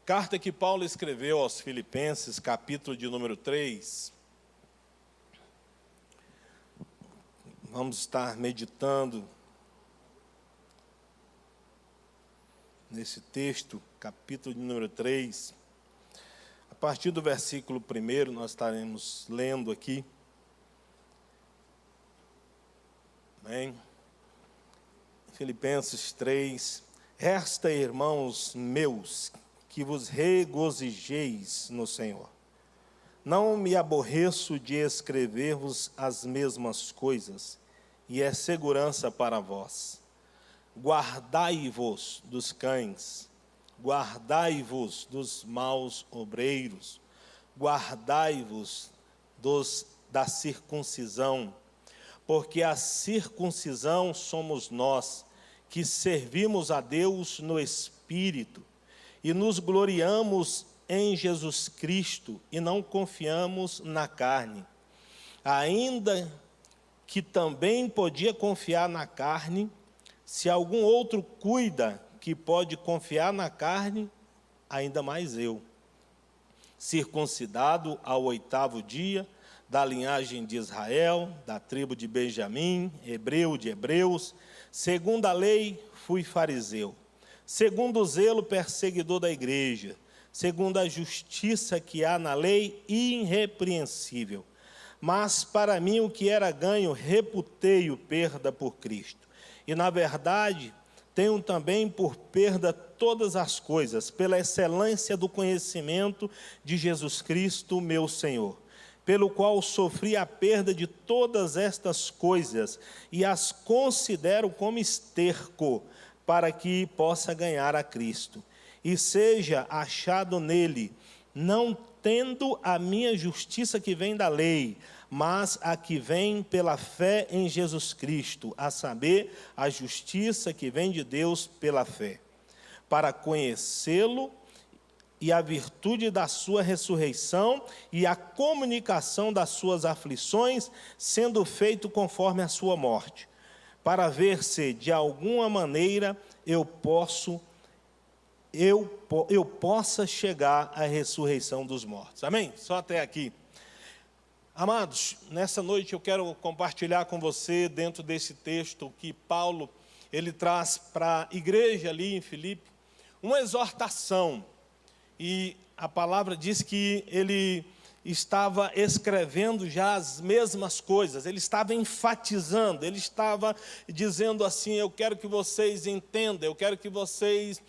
Carta que Paulo escreveu aos Filipenses, capítulo de número 3. Vamos estar meditando nesse texto, capítulo de número 3. A partir do versículo 1, nós estaremos lendo aqui. Amém? Filipenses 3. Resta, irmãos meus, que vos regozijeis no Senhor. Não me aborreço de escrever-vos as mesmas coisas, e é segurança para vós. Guardai-vos dos cães, guardai-vos dos maus obreiros, guardai-vos da circuncisão, porque a circuncisão somos nós, que servimos a Deus no Espírito, e nos gloriamos em Jesus Cristo, e não confiamos na carne. Ainda que também podia confiar na carne, se algum outro cuida que pode confiar na carne, ainda mais eu. Circuncidado ao 8º dia, da linhagem de Israel, da tribo de Benjamim, hebreu de hebreus, segundo a lei, fui fariseu. Segundo o zelo, perseguidor da igreja, segundo a justiça que há na lei, irrepreensível. Mas para mim o que era ganho, reputei-o perda por Cristo. E na verdade, tenho também por perda todas as coisas, pela excelência do conhecimento de Jesus Cristo, meu Senhor, pelo qual sofri a perda de todas estas coisas, e as considero como esterco, para que possa ganhar a Cristo, e seja achado nele, não tendo a minha justiça que vem da lei, mas a que vem pela fé em Jesus Cristo, a saber, a justiça que vem de Deus pela fé, para conhecê-lo e a virtude da sua ressurreição e a comunicação das suas aflições, sendo feito conforme a sua morte, para ver se de alguma maneira eu possa chegar à ressurreição dos mortos. Amém? Só até aqui. Amados, nessa noite eu quero compartilhar com você, dentro desse texto que Paulo, ele traz para a igreja ali em Filipe, uma exortação. E a palavra diz que ele estava escrevendo já as mesmas coisas, ele estava enfatizando, ele estava dizendo assim: eu quero que vocês entendam, eu quero que vocês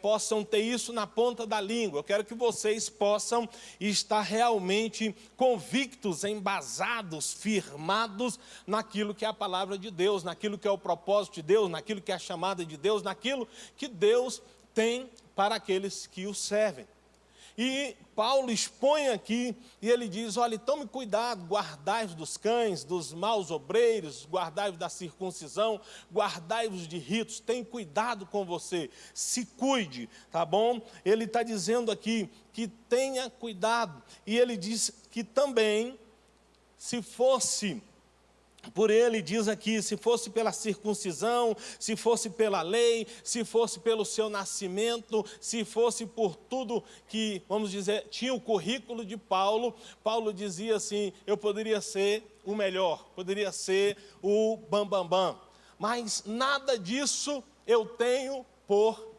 possam ter isso na ponta da língua, eu quero que vocês possam estar realmente convictos, embasados, firmados naquilo que é a palavra de Deus, naquilo que é o propósito de Deus, naquilo que é a chamada de Deus, naquilo que Deus tem para aqueles que o servem. E Paulo expõe aqui, e ele diz: olha, tome cuidado, guardai-vos dos cães, dos maus obreiros, guardai-vos da circuncisão, guardai-vos de ritos, tem cuidado com você, se cuide, tá bom? Ele está dizendo aqui que tenha cuidado, e ele diz que também, se fosse por ele, diz aqui, se fosse pela circuncisão, se fosse pela lei, se fosse pelo seu nascimento, se fosse por tudo que, vamos dizer, tinha o currículo de Paulo, Paulo dizia assim: eu poderia ser o melhor, poderia ser o bambambam, mas nada disso eu tenho por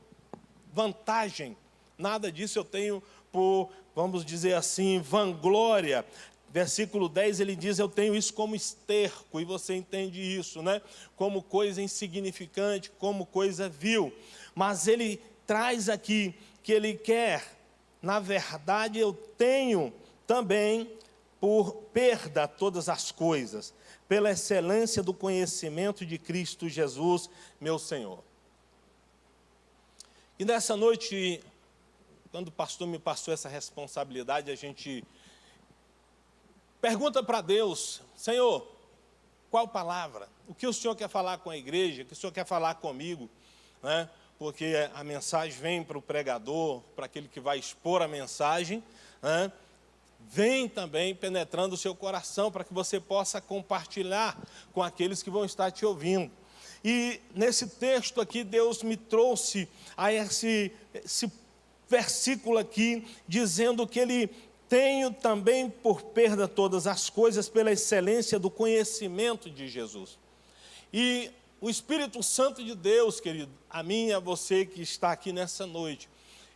vantagem, nada disso eu tenho por, vamos dizer assim, vanglória. Versículo 10, ele diz: eu tenho isso como esterco, e você entende isso, né? Como coisa insignificante, como coisa vil. Mas ele traz aqui que ele quer, na verdade, eu tenho também por perda todas as coisas, pela excelência do conhecimento de Cristo Jesus, meu Senhor. E nessa noite, quando o pastor me passou essa responsabilidade, a gente pergunta para Deus: Senhor, qual palavra? O que o Senhor quer falar com a igreja? O que o Senhor quer falar comigo? Né? Porque a mensagem vem para o pregador, para aquele que vai expor a mensagem, né? Vem também penetrando o seu coração, para que você possa compartilhar com aqueles que vão estar te ouvindo. E nesse texto aqui, Deus me trouxe a esse versículo aqui, dizendo que ele: tenho também por perda todas as coisas pela excelência do conhecimento de Jesus. E o Espírito Santo de Deus, querido, a mim e a você que está aqui nessa noite,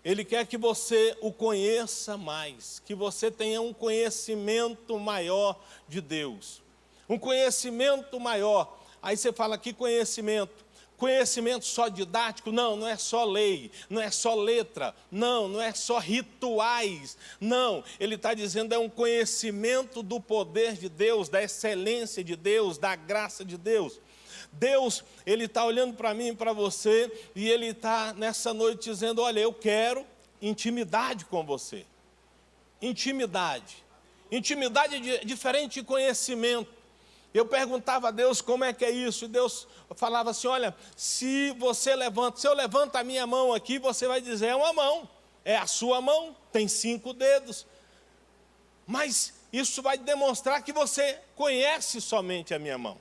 Ele quer que você o conheça mais, que você tenha um conhecimento maior de Deus. Um conhecimento maior. Aí você fala, que conhecimento? Conhecimento só didático? Não, não é só lei, não é só letra, não é só rituais, não. Ele está dizendo, é um conhecimento do poder de Deus, da excelência de Deus, da graça de Deus. Deus, Ele está olhando para mim e para você, e Ele está nessa noite dizendo, olha, eu quero intimidade com você. Intimidade. Intimidade é diferente de conhecimento. Eu perguntava a Deus como é que é isso, e Deus falava assim, olha, se eu levanto a minha mão aqui, você vai dizer, é uma mão, é a sua mão, tem 5 dedos. Mas isso vai demonstrar que você conhece somente a minha mão.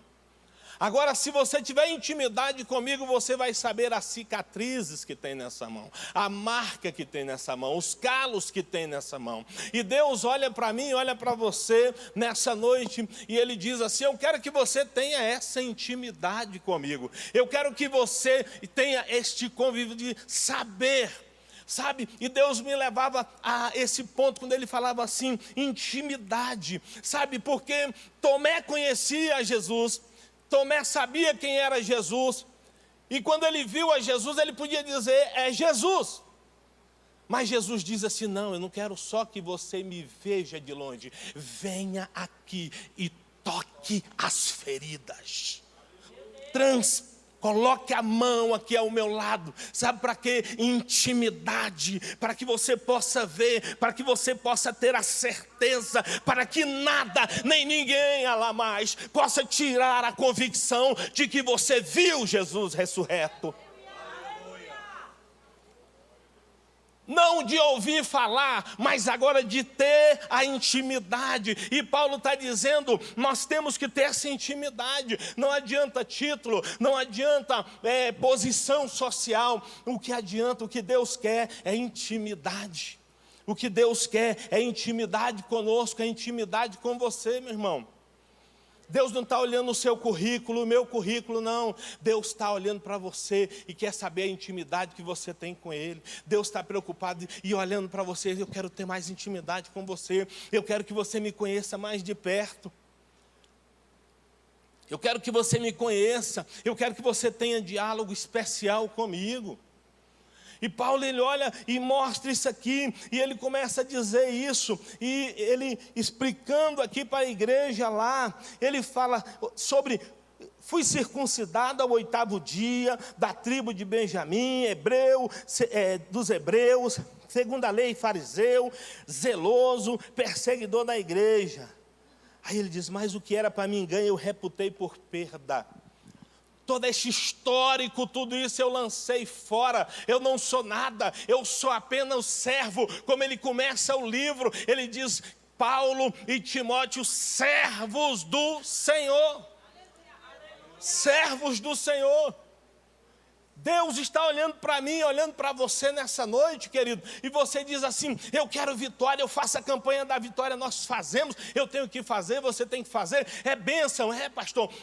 Agora, se você tiver intimidade comigo, você vai saber as cicatrizes que tem nessa mão, a marca que tem nessa mão, os calos que tem nessa mão. E Deus olha para mim, olha para você nessa noite, e Ele diz assim, eu quero que você tenha essa intimidade comigo. Eu quero que você tenha este convívio de saber, sabe? E Deus me levava a esse ponto, quando Ele falava assim, intimidade, sabe? Porque Tomé conhecia Jesus, Tomé sabia quem era Jesus, e quando ele viu a Jesus, ele podia dizer, é Jesus. Mas Jesus diz assim, não, eu não quero só que você me veja de longe, venha aqui e toque as feridas. Coloque a mão aqui ao meu lado, sabe para quê? Intimidade, para que você possa ver, para que você possa ter a certeza, para que nada, nem ninguém lá mais, possa tirar a convicção de que você viu Jesus ressurreto. Não de ouvir falar, mas agora de ter a intimidade. E Paulo está dizendo, nós temos que ter essa intimidade. Não adianta título, não adianta posição social. O que adianta, o que Deus quer é intimidade. O que Deus quer é intimidade conosco, é intimidade com você, meu irmão. Deus não está olhando o seu currículo, o meu currículo, não. Deus está olhando para você e quer saber a intimidade que você tem com Ele. Deus está preocupado e olhando para você, eu quero ter mais intimidade com você. Eu quero que você me conheça mais de perto. Eu quero que você me conheça. Eu quero que você tenha diálogo especial comigo. E Paulo, ele olha e mostra isso aqui, e ele começa a dizer isso, e ele explicando aqui para a igreja lá, ele fala sobre, fui circuncidado ao 8º dia, da tribo de Benjamim, dos hebreus, segundo a lei fariseu, zeloso, perseguidor da igreja. Aí ele diz, mas o que era para mim ganho, eu reputei por perda. Todo este histórico, tudo isso eu lancei fora, eu não sou nada, eu sou apenas servo. Como ele começa o livro, ele diz, Paulo e Timóteo, servos do Senhor. Servos do Senhor. Deus está olhando para mim, olhando para você nessa noite, querido, e você diz assim, eu quero vitória, eu faço a campanha da vitória, nós fazemos, eu tenho que fazer, você tem que fazer, é bênção, pastor,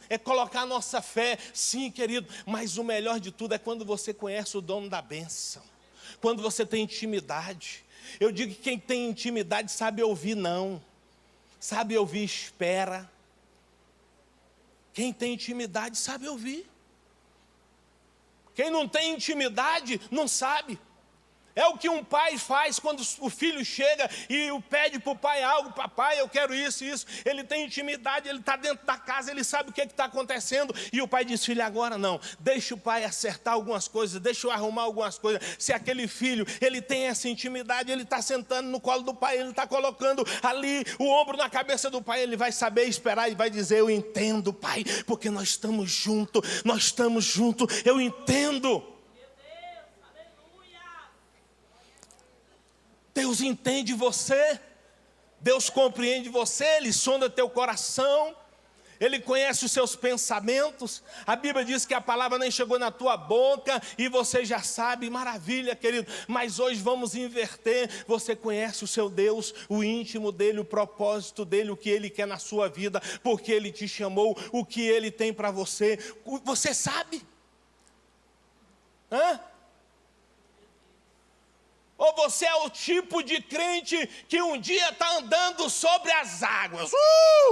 é colocar a nossa fé, sim, querido, mas o melhor de tudo é quando você conhece o dono da bênção, quando você tem intimidade. Eu digo que quem tem intimidade sabe ouvir não, sabe ouvir espera. Quem tem intimidade sabe ouvir. Quem não tem intimidade não sabe. É o que um pai faz quando o filho chega e pede para o pai algo, papai, eu quero isso, isso. Ele tem intimidade, ele está dentro da casa, ele sabe o que está acontecendo. E o pai diz, filho, agora não, deixa o pai acertar algumas coisas, deixa eu arrumar algumas coisas. Se aquele filho, ele tem essa intimidade, ele está sentando no colo do pai, ele está colocando ali o ombro na cabeça do pai, ele vai saber esperar e vai dizer, eu entendo, pai, porque nós estamos juntos, eu entendo. Deus entende você, Deus compreende você, Ele sonda teu coração, Ele conhece os seus pensamentos. A Bíblia diz que a palavra nem chegou na tua boca e você já sabe, maravilha, querido. Mas hoje vamos inverter. Você conhece o seu Deus, o íntimo dele, o propósito dele, o que ele quer na sua vida, porque ele te chamou, o que ele tem para você. Você sabe? Hã? Ou você é o tipo de crente que um dia está andando sobre as águas.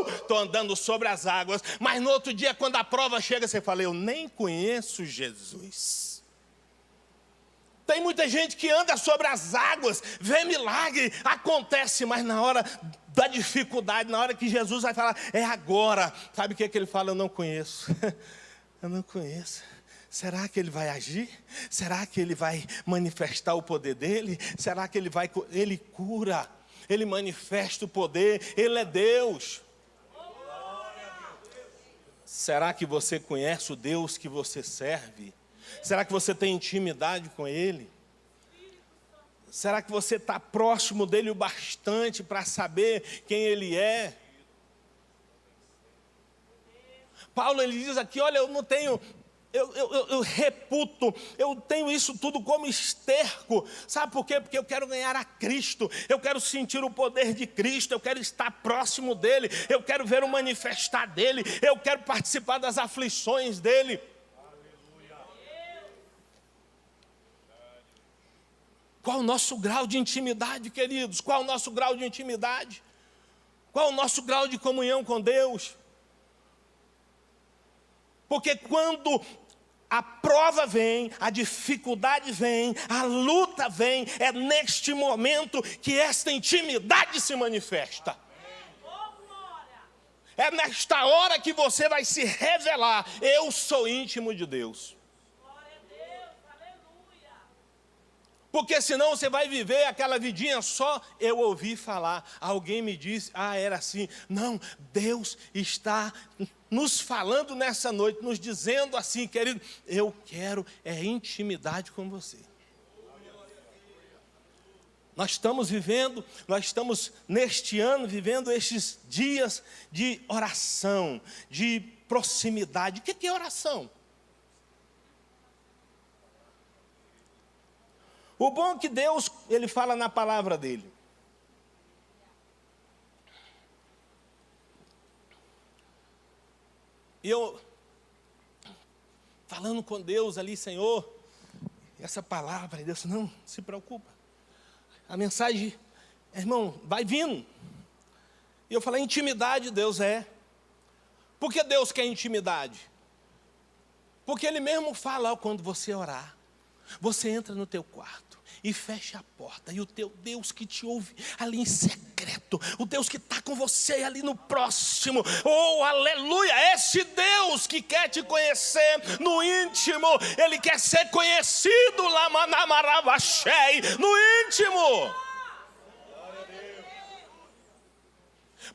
Estou andando sobre as águas. Mas no outro dia, quando a prova chega, você fala, eu nem conheço Jesus. Tem muita gente que anda sobre as águas, vê milagre, acontece, mas na hora da dificuldade, na hora que Jesus vai falar, é agora. Sabe o que ele fala? Eu não conheço. Eu não conheço. Será que ele vai agir? Será que ele vai manifestar o poder dele? Será que ele cura? Ele manifesta o poder? Ele é Deus. Será que você conhece o Deus que você serve? Será que você tem intimidade com ele? Será que você está próximo dele o bastante para saber quem ele é? Paulo, ele diz aqui, olha, eu não tenho... Eu reputo, eu tenho isso tudo como esterco. Sabe por quê? Porque eu quero ganhar a Cristo, eu quero sentir o poder de Cristo, eu quero estar próximo dele, eu quero ver o manifestar dele, eu quero participar das aflições dele. Qual o nosso grau de intimidade, queridos? Qual o nosso grau de intimidade? Qual o nosso grau de comunhão com Deus? Porque quando a prova vem, a dificuldade vem, a luta vem, é neste momento que esta intimidade se manifesta. É nesta hora que você vai se revelar, eu sou íntimo de Deus. Porque senão você vai viver aquela vidinha só, eu ouvi falar, alguém me disse, era assim. Não, Deus está nos falando nessa noite, nos dizendo assim, querido, eu quero intimidade com você. Nós estamos neste ano vivendo estes dias de oração, de proximidade. O que é oração? O bom é que Deus, ele fala na palavra dele. E eu, falando com Deus ali, Senhor, essa palavra, Deus, não se preocupa. A mensagem, irmão, vai vindo. E eu falei, intimidade, Deus é. Por que Deus quer intimidade? Porque Ele mesmo fala, quando você orar, você entra no teu quarto e fecha a porta, e o teu Deus que te ouve ali em secreto, o Deus que está com você ali no próximo, aleluia, esse Deus que quer te conhecer no íntimo, Ele quer ser conhecido lá no íntimo.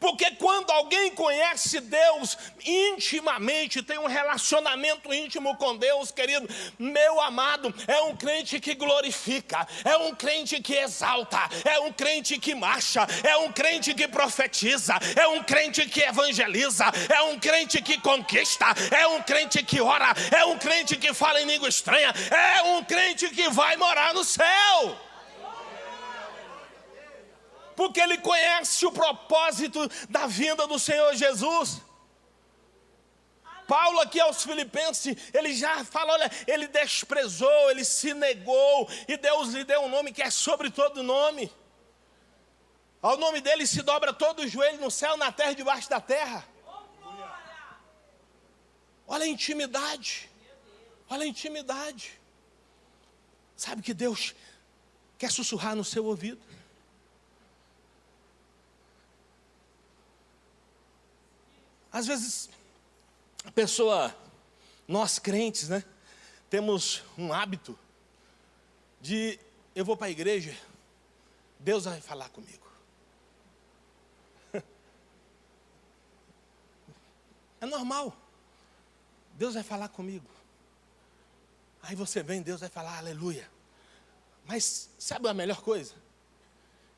Porque quando alguém conhece Deus intimamente, tem um relacionamento íntimo com Deus, querido, meu amado, é um crente que glorifica, é um crente que exalta, é um crente que marcha, é um crente que profetiza, é um crente que evangeliza, é um crente que conquista, é um crente que ora, é um crente que fala em língua estranha, é um crente que vai morar no céu. Porque ele conhece o propósito da vinda do Senhor Jesus. Paulo aqui aos Filipenses, ele já fala, olha, ele desprezou, ele se negou, e Deus lhe deu um nome que é sobre todo nome. Ao nome dele se dobra todo o joelho no céu, na terra e debaixo da terra. Olha a intimidade, olha a intimidade. Sabe que Deus quer sussurrar no seu ouvido? Às vezes, a pessoa, nós crentes, né, temos um hábito de, eu vou para a igreja, Deus vai falar comigo. É normal, Deus vai falar comigo. Aí você vem, Deus vai falar, aleluia. Mas sabe a melhor coisa?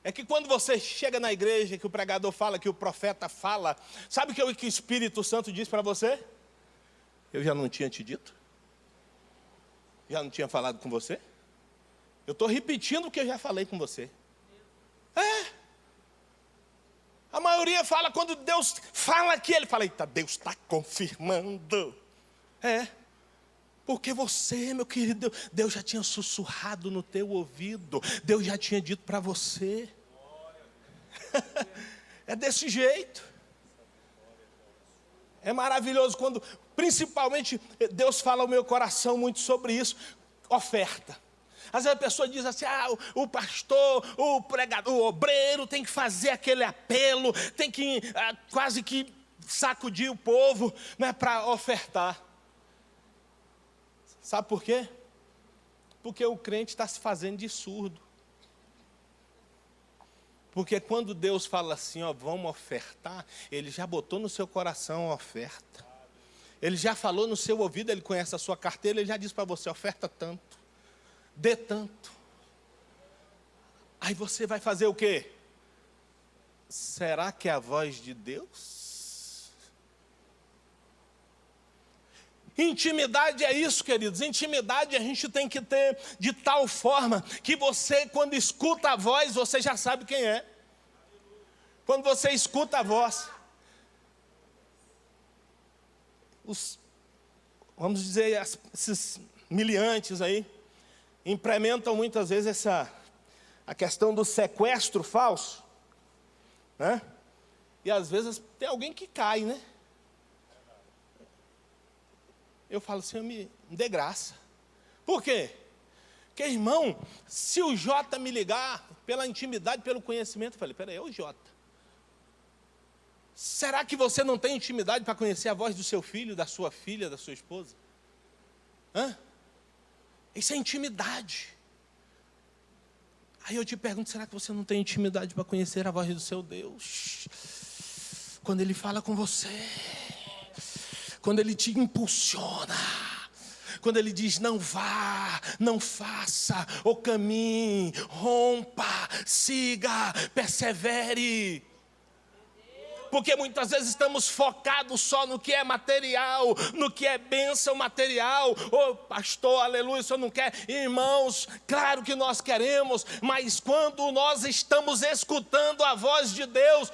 É que quando você chega na igreja, que o pregador fala, que o profeta fala, sabe o que o Espírito Santo diz para você? Eu já não tinha te dito? Já não tinha falado com você? Eu estou repetindo o que eu já falei com você. A maioria fala, quando Deus fala aqui, ele fala, eita, Deus está confirmando. Porque você, meu querido, Deus já tinha sussurrado no teu ouvido. Deus já tinha dito para você. É desse jeito. É maravilhoso quando, principalmente, Deus fala ao meu coração muito sobre isso. Oferta. Às vezes a pessoa diz assim, o pastor, o pregador, o obreiro tem que fazer aquele apelo, tem que quase que sacudir o povo, né, para ofertar. Sabe por quê? Porque o crente está se fazendo de surdo. Porque quando Deus fala assim, vamos ofertar, Ele já botou no seu coração a oferta. Ele já falou no seu ouvido, Ele conhece a sua carteira, Ele já disse para você, oferta tanto, dê tanto. Aí você vai fazer o quê? Será que é a voz de Deus? Intimidade é isso, queridos. Intimidade a gente tem que ter de tal forma que você, quando escuta a voz, você já sabe quem é. Quando você escuta a voz, vamos dizer, esses miliantes aí, implementam muitas vezes a questão do sequestro falso, né? E às vezes tem alguém que cai, né? Eu falo, Senhor, me dê graça. Por quê? Porque, irmão, se o Jota me ligar, pela intimidade, pelo conhecimento, eu falei, peraí, é o Jota. Será que você não tem intimidade para conhecer a voz do seu filho, da sua filha, da sua esposa? Isso é intimidade. Aí eu te pergunto, será que você não tem intimidade para conhecer a voz do seu Deus? Quando Ele fala com você, quando Ele te impulsiona, quando Ele diz, não vá, não faça, ou caminhe, rompa, siga, persevere. Porque muitas vezes estamos focados só no que é material, no que é bênção material. Pastor, aleluia, o senhor não quer? Irmãos, claro que nós queremos, mas quando nós estamos escutando a voz de Deus,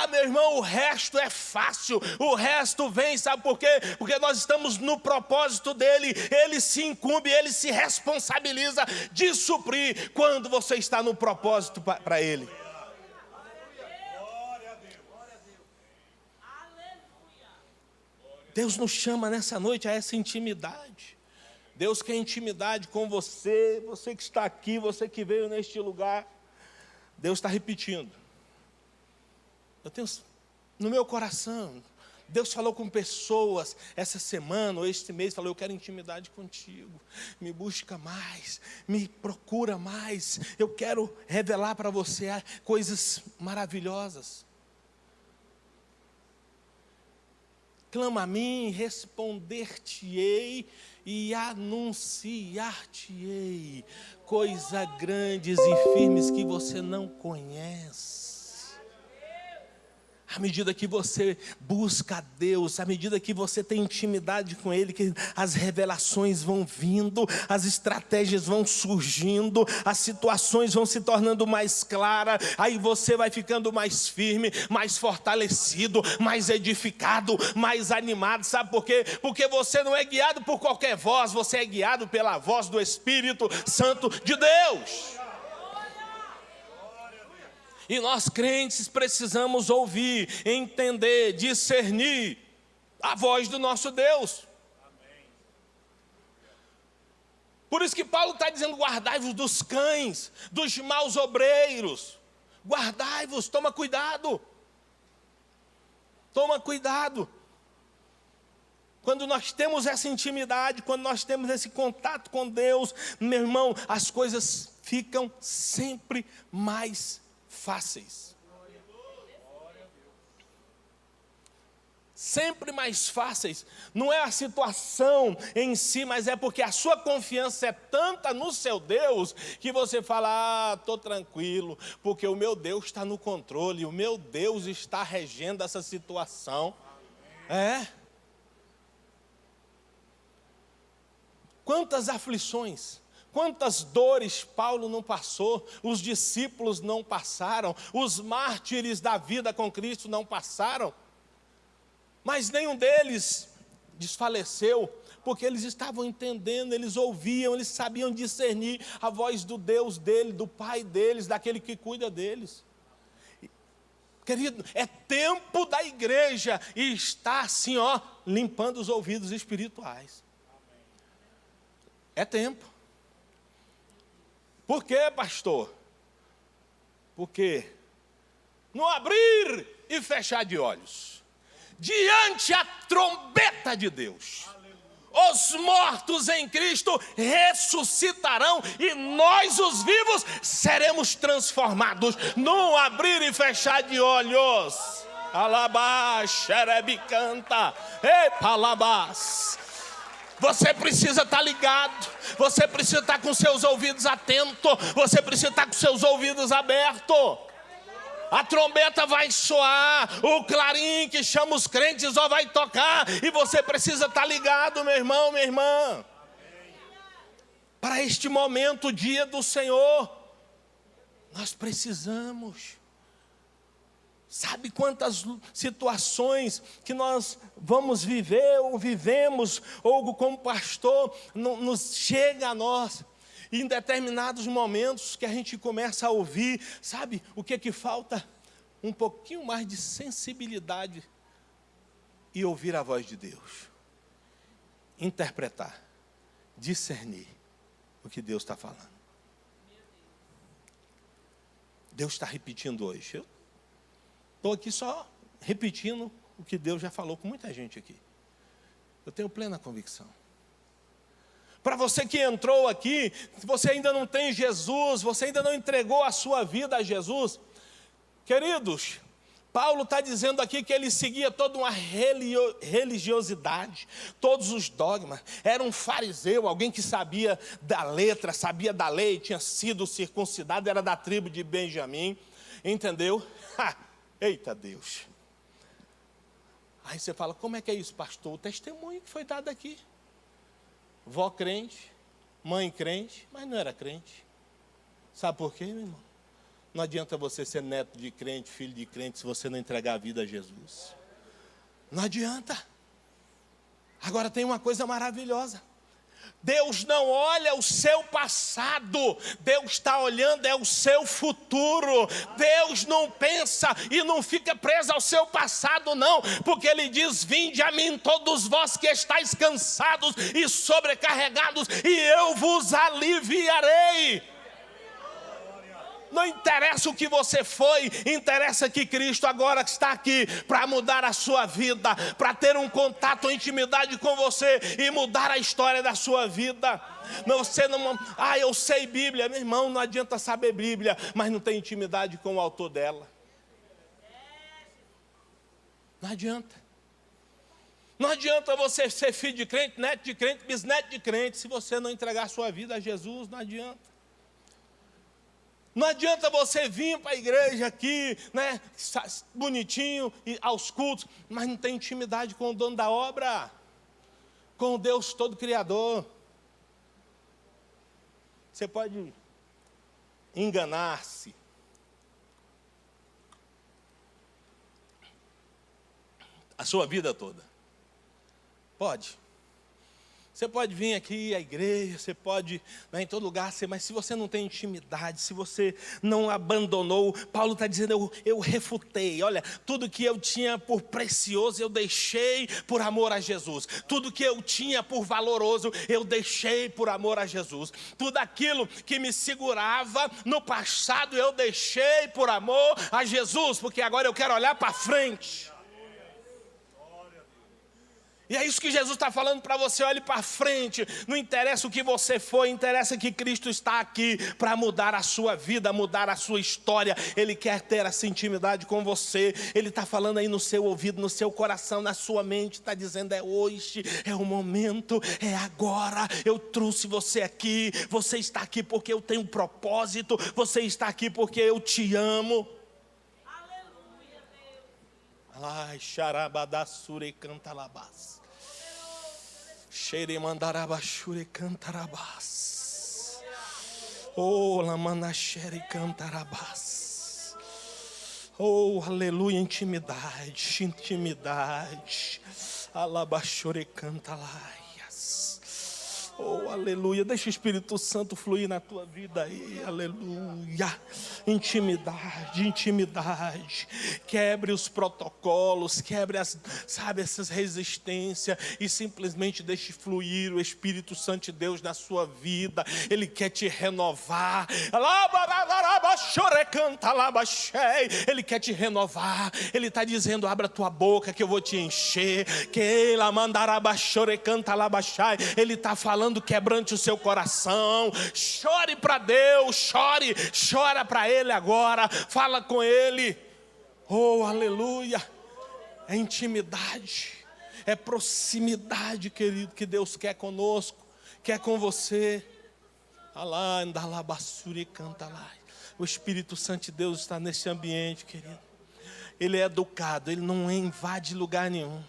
meu irmão, o resto é fácil, o resto vem, sabe por quê? Porque nós estamos no propósito dEle, Ele se incumbe, Ele se responsabiliza de suprir quando você está no propósito para Ele. Deus nos chama nessa noite a essa intimidade. Deus quer intimidade com você, você que está aqui, você que veio neste lugar. Deus está repetindo. Eu tenho no meu coração, Deus falou com pessoas essa semana ou este mês, falou, eu quero intimidade contigo. Me busca mais, me procura mais. Eu quero revelar para você coisas maravilhosas. Clama a mim, responder-te-ei e anunciar-te-ei coisas grandes e firmes que você não conhece. À medida que você busca a Deus, à medida que você tem intimidade com Ele, que as revelações vão vindo, as estratégias vão surgindo, as situações vão se tornando mais claras, aí você vai ficando mais firme, mais fortalecido, mais edificado, mais animado. Sabe por quê? Porque você não é guiado por qualquer voz, você é guiado pela voz do Espírito Santo de Deus. E nós crentes precisamos ouvir, entender, discernir a voz do nosso Deus. Por isso que Paulo está dizendo, guardai-vos dos cães, dos maus obreiros. Guardai-vos, toma cuidado. Toma cuidado. Quando nós temos essa intimidade, quando nós temos esse contato com Deus, meu irmão, as coisas ficam sempre mais fáceis. sempre mais fáceis. Não é a situação em si, mas é porque a sua confiança é tanta no seu Deus, que você fala, estou tranquilo, porque o meu Deus está no controle, o meu Deus está regendo essa situação. Quantas aflições, quantas dores Paulo não passou, os discípulos não passaram, os mártires da vida com Cristo não passaram, mas nenhum deles desfaleceu, porque eles estavam entendendo, eles ouviam, eles sabiam discernir a voz do Deus dele, do Pai deles, daquele que cuida deles. Querido, é tempo da igreja e está assim, limpando os ouvidos espirituais. É tempo. Por quê, pastor? Porque no abrir e fechar de olhos, diante a trombeta de Deus, os mortos em Cristo ressuscitarão e nós, os vivos, seremos transformados no abrir e fechar de olhos. Alabá, xerebicanta, epalabás. Você precisa estar ligado, você precisa estar com seus ouvidos atentos, você precisa estar com seus ouvidos abertos. A trombeta vai soar, o clarim que chama os crentes vai tocar, e você precisa estar ligado, meu irmão, minha irmã. Para este momento, o dia do Senhor, nós precisamos. Sabe quantas situações que nós vamos viver, ou vivemos, ou como pastor, nos chega a nós. E em determinados momentos que a gente começa a ouvir, sabe o que falta? Um pouquinho mais de sensibilidade e ouvir a voz de Deus. Interpretar, discernir o que Deus está falando. Deus está repetindo hoje. Eu estou aqui só repetindo o que Deus já falou com muita gente aqui. Eu tenho plena convicção. Para você que entrou aqui, você ainda não tem Jesus, você ainda não entregou a sua vida a Jesus. Queridos, Paulo está dizendo aqui que ele seguia toda uma religiosidade, todos os dogmas. Era um fariseu, alguém que sabia da letra, sabia da lei, tinha sido circuncidado, era da tribo de Benjamim, entendeu? Eita Deus! Aí você fala, como é que é isso, pastor? O testemunho que foi dado aqui. Vó crente, mãe crente, mas não era crente. Sabe por quê, meu irmão? Não adianta você ser neto de crente, filho de crente, se você não entregar a vida a Jesus. Não adianta. Agora tem uma coisa maravilhosa. Deus não olha o seu passado, Deus está olhando o seu futuro. Deus não pensa e não fica preso ao seu passado, não, porque Ele diz, vinde a mim todos vós que estáis cansados e sobrecarregados, e eu vos aliviarei. Não interessa o que você foi, interessa que Cristo agora está aqui para mudar a sua vida, para ter um contato, uma intimidade com você e mudar a história da sua vida. Você não, eu sei Bíblia, meu irmão, não adianta saber Bíblia, mas não tem intimidade com o autor dela. Não adianta. Não adianta você ser filho de crente, neto de crente, bisneto de crente, se você não entregar a sua vida a Jesus, não adianta. Não adianta você vir para a igreja aqui, né, bonitinho, e aos cultos, mas não tem intimidade com o dono da obra, com o Deus todo criador. Você pode enganar-se. A sua vida toda. Pode. Você pode vir aqui à igreja, você pode em todo lugar, mas se você não tem intimidade, se você não abandonou, Paulo está dizendo, eu refutei, olha, tudo que eu tinha por precioso, eu deixei por amor a Jesus. Tudo que eu tinha por valoroso, eu deixei por amor a Jesus. Tudo aquilo que me segurava no passado, eu deixei por amor a Jesus, porque agora eu quero olhar para frente. E é isso que Jesus está falando para você, olhe para frente, não interessa o que você foi, interessa que Cristo está aqui para mudar a sua vida, mudar a sua história. Ele quer ter essa intimidade com você, Ele está falando aí no seu ouvido, no seu coração, na sua mente, está dizendo: é hoje, é o momento, é agora, eu trouxe você aqui, você está aqui porque eu tenho um propósito, você está aqui porque eu te amo. Aleluia, Deus. Ai, xarabadassure cantalabás. Xeremandarabashure cantarabás. Oh, lamanachere cantarabás. Oh, aleluia, intimidade, intimidade. Alabashure cantalaias. Oh, aleluia, deixa o Espírito Santo fluir na tua vida aí, aleluia. Intimidade, intimidade. Quebre os protocolos, quebre essas resistências e simplesmente deixe fluir o Espírito Santo de Deus na sua vida. Ele quer te renovar. Ele quer te renovar. Ele está dizendo: abra tua boca que eu vou te encher. Ele está falando: quebrante o seu coração. Chore para Deus, chore, chora para Ele agora, fala com Ele. Oh, aleluia. É intimidade, é proximidade, querido, que Deus quer conosco, quer com você. O Espírito Santo de Deus está nesse ambiente, querido. Ele é educado, ele não invade lugar nenhum,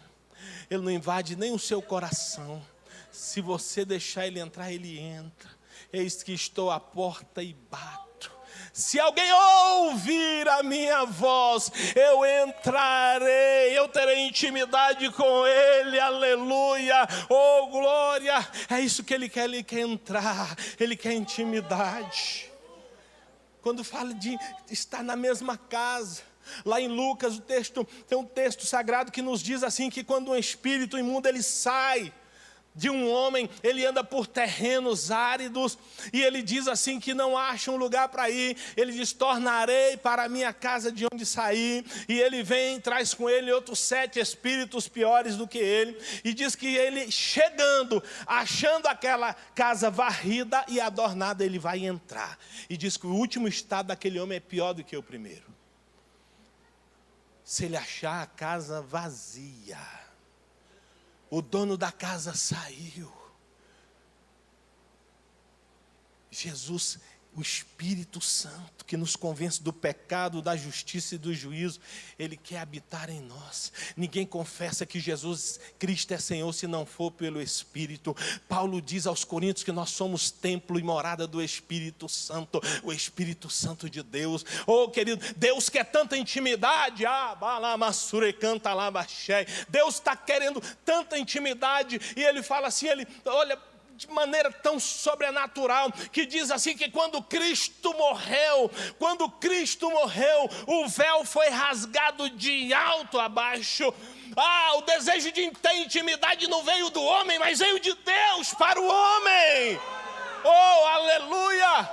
ele não invade nem o seu coração. Se você deixar ele entrar, ele entra. Eis que estou à porta e bato. Se alguém ouvir a minha voz, eu entrarei, eu terei intimidade com Ele, aleluia, oh glória. É isso que Ele quer entrar, Ele quer intimidade. Quando fala de estar na mesma casa, lá em Lucas o texto, tem um texto sagrado que nos diz assim, que quando um espírito imundo ele sai de um homem, ele anda por terrenos áridos, e ele diz assim que não acha um lugar para ir. Ele diz: tornarei para a minha casa de onde saí. E ele vem, traz com ele outros 7 espíritos piores do que ele, e diz que ele chegando, achando aquela casa varrida e adornada, ele vai entrar, e diz que o último estado daquele homem é pior do que o primeiro. Se ele achar a casa vazia, o dono da casa saiu. Jesus, o Espírito Santo, que nos convence do pecado, da justiça e do juízo, Ele quer habitar em nós. Ninguém confessa que Jesus Cristo é Senhor se não for pelo Espírito. Paulo diz aos Coríntios que nós somos templo e morada do Espírito Santo, o Espírito Santo de Deus. Oh, querido, Deus quer tanta intimidade. Deus está querendo tanta intimidade, e Ele fala assim, Ele olha de maneira tão sobrenatural, que diz assim que quando Cristo morreu, o véu foi rasgado de alto a baixo. O desejo de ter intimidade não veio do homem, mas veio de Deus para o homem. Oh, aleluia!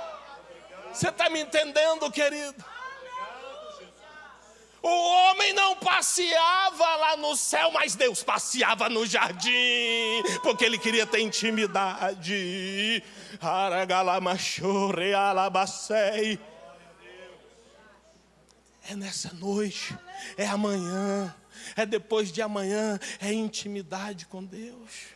Você está me entendendo, querido? O homem não passeava lá no céu, mas Deus passeava no jardim, porque Ele queria ter intimidade. É nessa noite, é amanhã, é depois de amanhã, é intimidade com Deus.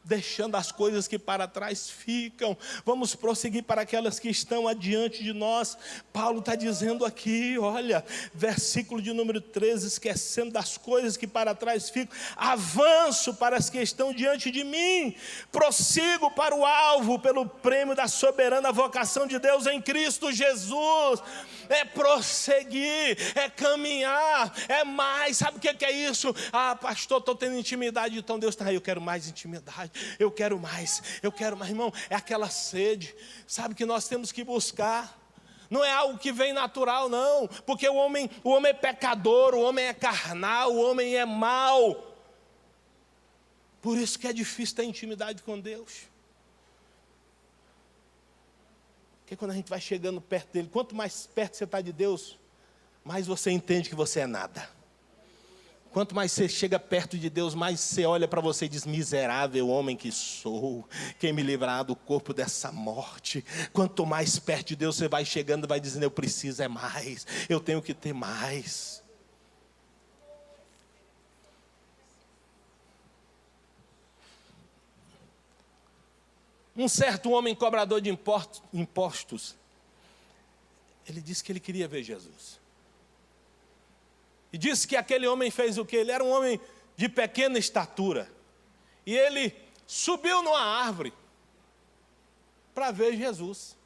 Deixando as coisas que para trás ficam, vamos prosseguir para aquelas que estão adiante de nós. Paulo está dizendo aqui, olha, versículo de número 13, esquecendo das coisas que para trás ficam, avanço para as que estão diante de mim, prossigo para o alvo, pelo prêmio da soberana vocação de Deus em Cristo Jesus. É prosseguir, é caminhar, é mais. Sabe o que é isso? Pastor, estou tendo intimidade. Então Deus está aí, eu quero mais intimidade, eu quero mais, irmão. É aquela sede, sabe, que nós temos que buscar. Não é algo que vem natural, não, porque o homem é pecador, o homem é carnal, o homem é mau. Por isso que é difícil ter intimidade com Deus. Porque quando a gente vai chegando perto dele, quanto mais perto você está de Deus, mais você entende que você é nada. Quanto mais você chega perto de Deus, mais você olha para você e diz: miserável homem que sou, quem me livrará do corpo dessa morte? Quanto mais perto de Deus você vai chegando, vai dizendo: eu preciso é mais, eu tenho que ter mais. Um certo homem cobrador de impostos, ele disse que ele queria ver Jesus. E disse que aquele homem fez o quê? Ele era um homem de pequena estatura. E ele subiu numa árvore para ver Jesus.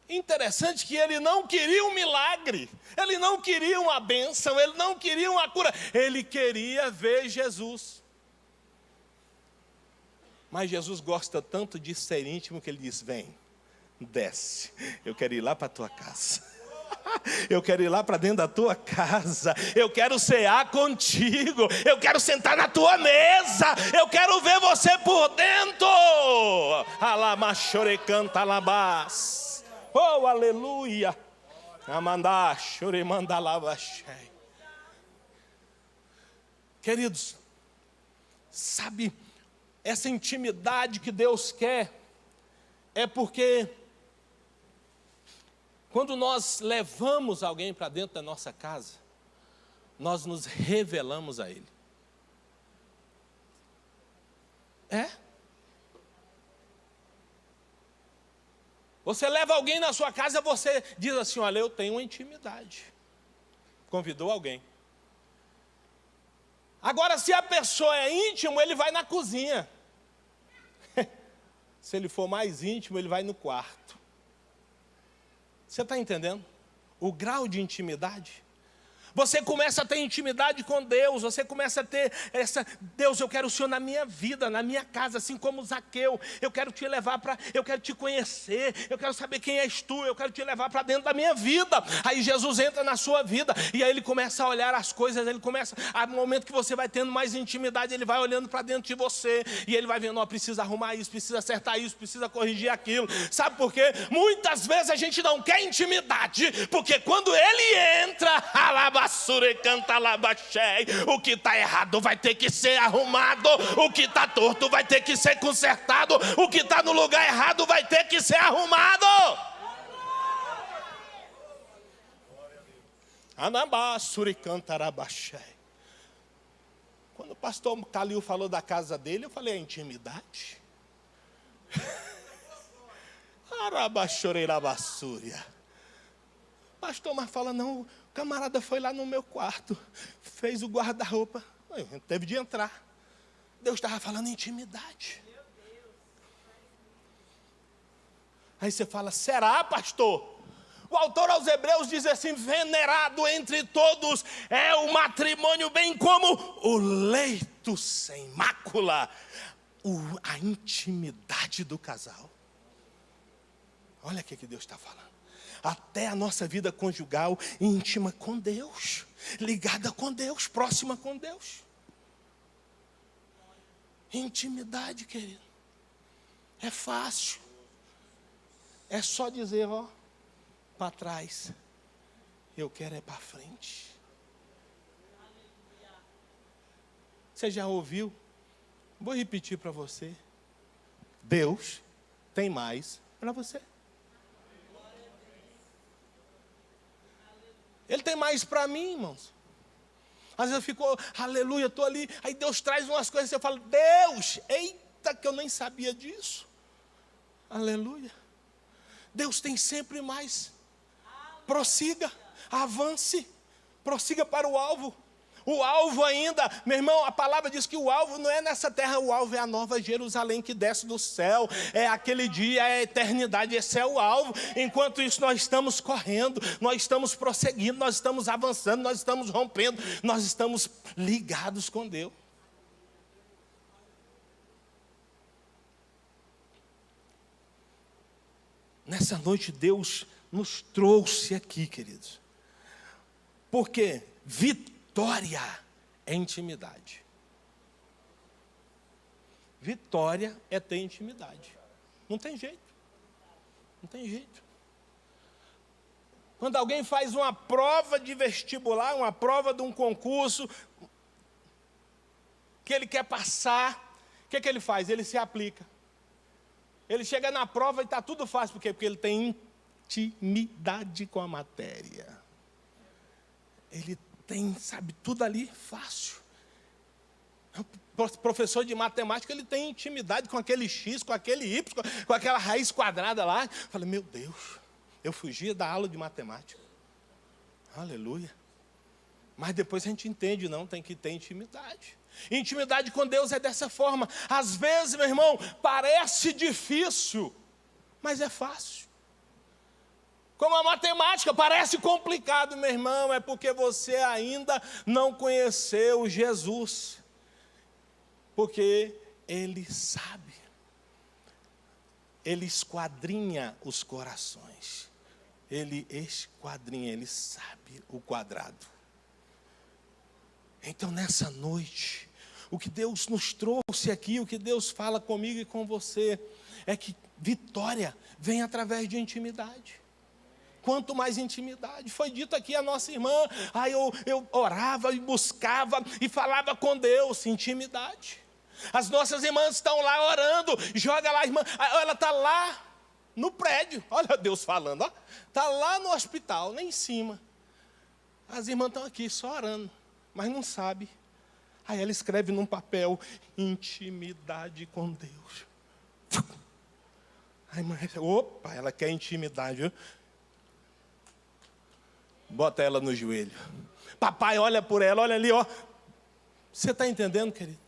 Interessante que ele não queria um milagre, ele não queria uma bênção, ele não queria uma cura, ele queria ver Jesus. Mas Jesus gosta tanto de ser íntimo que ele diz: vem, desce, eu quero ir lá para a tua casa. Eu quero ir lá para dentro da tua casa. Eu quero cear contigo. Eu quero sentar na tua mesa. Eu quero ver você por dentro. Alamachorecanta alabás. Oh, aleluia. Amandá, choremanda lavachei. Queridos, sabe, essa intimidade que Deus quer é porque quando nós levamos alguém para dentro da nossa casa, nós nos revelamos a Ele. Você leva alguém na sua casa, você diz assim: olha, eu tenho uma intimidade. Convidou alguém. Agora, se a pessoa é íntima, ele vai na cozinha. Se ele for mais íntimo, ele vai no quarto. Você está entendendo o grau de intimidade? Você começa a ter intimidade com Deus, você começa a ter essa: Deus, eu quero o Senhor na minha vida, na minha casa, assim como Zaqueu. Eu quero te levar para, eu quero te conhecer, eu quero saber quem és tu, eu quero te levar para dentro da minha vida. Aí Jesus entra na sua vida, e aí ele começa a olhar as coisas, ele começa, no momento que você vai tendo mais intimidade, ele vai olhando para dentro de você, e ele vai vendo: ó, precisa arrumar isso, precisa acertar isso, precisa corrigir aquilo. Sabe por quê? Muitas vezes a gente não quer intimidade, porque quando ele entra, o que está errado vai ter que ser arrumado, o que está torto vai ter que ser consertado, o que está no lugar errado vai ter que ser arrumado. Quando o pastor Calil falou da casa dele, eu falei: a intimidade? Pastor, mas fala: não, o camarada foi lá no meu quarto, fez o guarda-roupa, teve de entrar. Deus estava falando intimidade. Aí você fala: será, pastor? O autor aos Hebreus diz assim: venerado entre todos é o matrimônio, bem como o leito sem mácula, a intimidade do casal. Olha o que Deus está falando. Até a nossa vida conjugal íntima com Deus, ligada com Deus, próxima com Deus. Intimidade, querido, é fácil. É só dizer: ó, para trás, eu quero é para frente. Você já ouviu? Vou repetir para você: Deus tem mais para você. Ele tem mais para mim, irmãos. Às vezes eu fico: aleluia, estou ali. Aí Deus traz umas coisas e eu falo: Deus, eita, que eu nem sabia disso. Aleluia. Deus tem sempre mais. Prossiga, avance, prossiga para o alvo. O alvo ainda, meu irmão, a palavra diz que o alvo não é nessa terra, o alvo é a nova Jerusalém que desce do céu, é aquele dia, é a eternidade, esse é o alvo. Enquanto isso nós estamos correndo, nós estamos prosseguindo, nós estamos avançando, nós estamos rompendo, nós estamos ligados com Deus. Nessa noite Deus nos trouxe aqui, queridos, porque vitória é intimidade. Vitória é ter intimidade. Não tem jeito. Não tem jeito. Quando alguém faz uma prova de vestibular, uma prova de um concurso, que ele quer passar, o que ele faz? Ele se aplica. Ele chega na prova e está tudo fácil. Por quê? Porque ele tem intimidade com a matéria. Ele tem, sabe, tudo ali fácil. O professor de matemática, ele tem intimidade com aquele X, com aquele Y, com aquela raiz quadrada lá. Fala, meu Deus, eu fugia da aula de matemática. Aleluia. Mas depois a gente entende, não, tem que ter intimidade. Intimidade com Deus é dessa forma. Às vezes, meu irmão, parece difícil, mas é fácil. Como a matemática, parece complicado, meu irmão, é porque você ainda não conheceu Jesus. Porque Ele sabe. Ele esquadrinha os corações. Ele esquadrinha, Ele sabe o quadrado. Então, nessa noite, o que Deus nos trouxe aqui, o que Deus fala comigo e com você, é que vitória vem através de intimidade. Quanto mais intimidade. Foi dito aqui a nossa irmã, eu orava e buscava e falava com Deus, intimidade. As nossas irmãs estão lá orando, joga lá a irmã, ela está lá no prédio, olha Deus falando, está lá no hospital, lá em cima. As irmãs estão aqui só orando, mas não sabe. Aí ela escreve num papel, intimidade com Deus. A irmã, opa, ela quer intimidade, viu? Bota ela no joelho. Papai olha por ela, olha ali, ó. Você está entendendo, querido?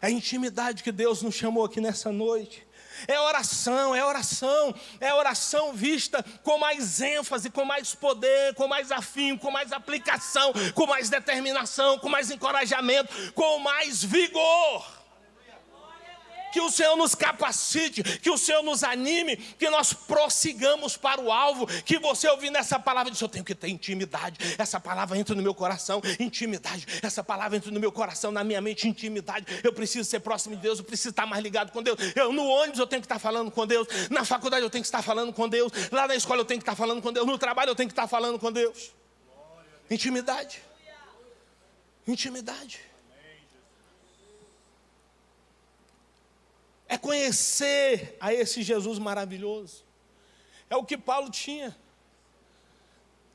É a intimidade que Deus nos chamou aqui nessa noite. É oração, é oração. É oração vista com mais ênfase, com mais poder, com mais afinco, com mais aplicação, com mais determinação, com mais encorajamento, com mais vigor. Que o Senhor nos capacite, que o Senhor nos anime, que nós prossigamos para o alvo, que você ouvindo essa palavra diz, eu tenho que ter intimidade, essa palavra entra no meu coração, intimidade, essa palavra entra no meu coração, na minha mente, intimidade, eu preciso ser próximo de Deus, eu preciso estar mais ligado com Deus, no ônibus eu tenho que estar falando com Deus, na faculdade eu tenho que estar falando com Deus, lá na escola eu tenho que estar falando com Deus, no trabalho eu tenho que estar falando com Deus. Intimidade. Intimidade. É conhecer a esse Jesus maravilhoso. É o que Paulo tinha.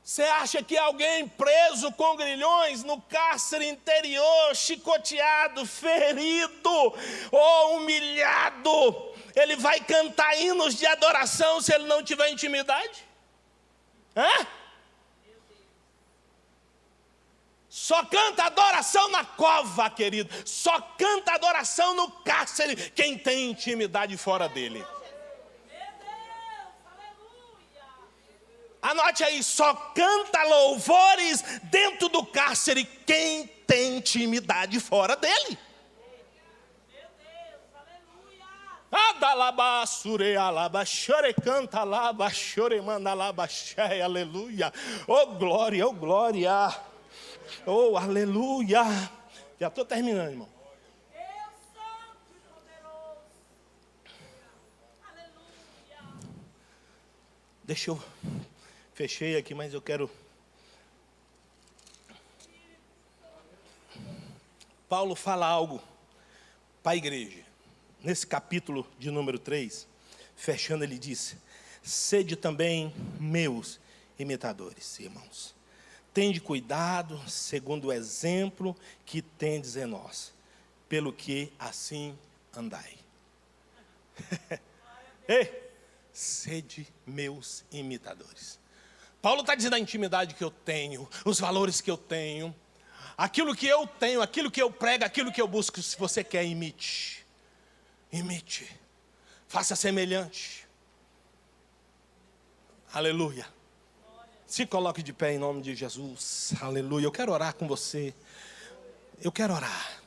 Você acha que alguém preso com grilhões no cárcere interior, chicoteado, ferido ou humilhado, ele vai cantar hinos de adoração se ele não tiver intimidade? Hã? Só canta adoração na cova, querido. Só canta adoração no cárcere quem tem intimidade fora dele. Anote aí, só canta louvores dentro do cárcere quem tem intimidade fora dele. Adalaba sure alaba chore canta alaba chore manda alaba cheia, aleluia. Oh glória, oh glória. Oh, aleluia. Já estou terminando, irmão. Deus Santo e poderoso. Aleluia. Deixa eu... Fechei aqui, mas eu quero... Paulo fala algo para a igreja. Nesse capítulo de número 3, fechando, ele diz: sede também meus imitadores, irmãos. Tende cuidado, segundo o exemplo que tendes em nós, pelo que assim andai. Ei, sede meus imitadores. Paulo está dizendo a intimidade que eu tenho, os valores que eu tenho, aquilo que eu tenho, aquilo que eu prego, aquilo que eu busco. Se você quer, imite. Imite. Faça semelhante. Aleluia. Se coloque de pé em nome de Jesus. Aleluia. Eu quero orar com você. Eu quero orar.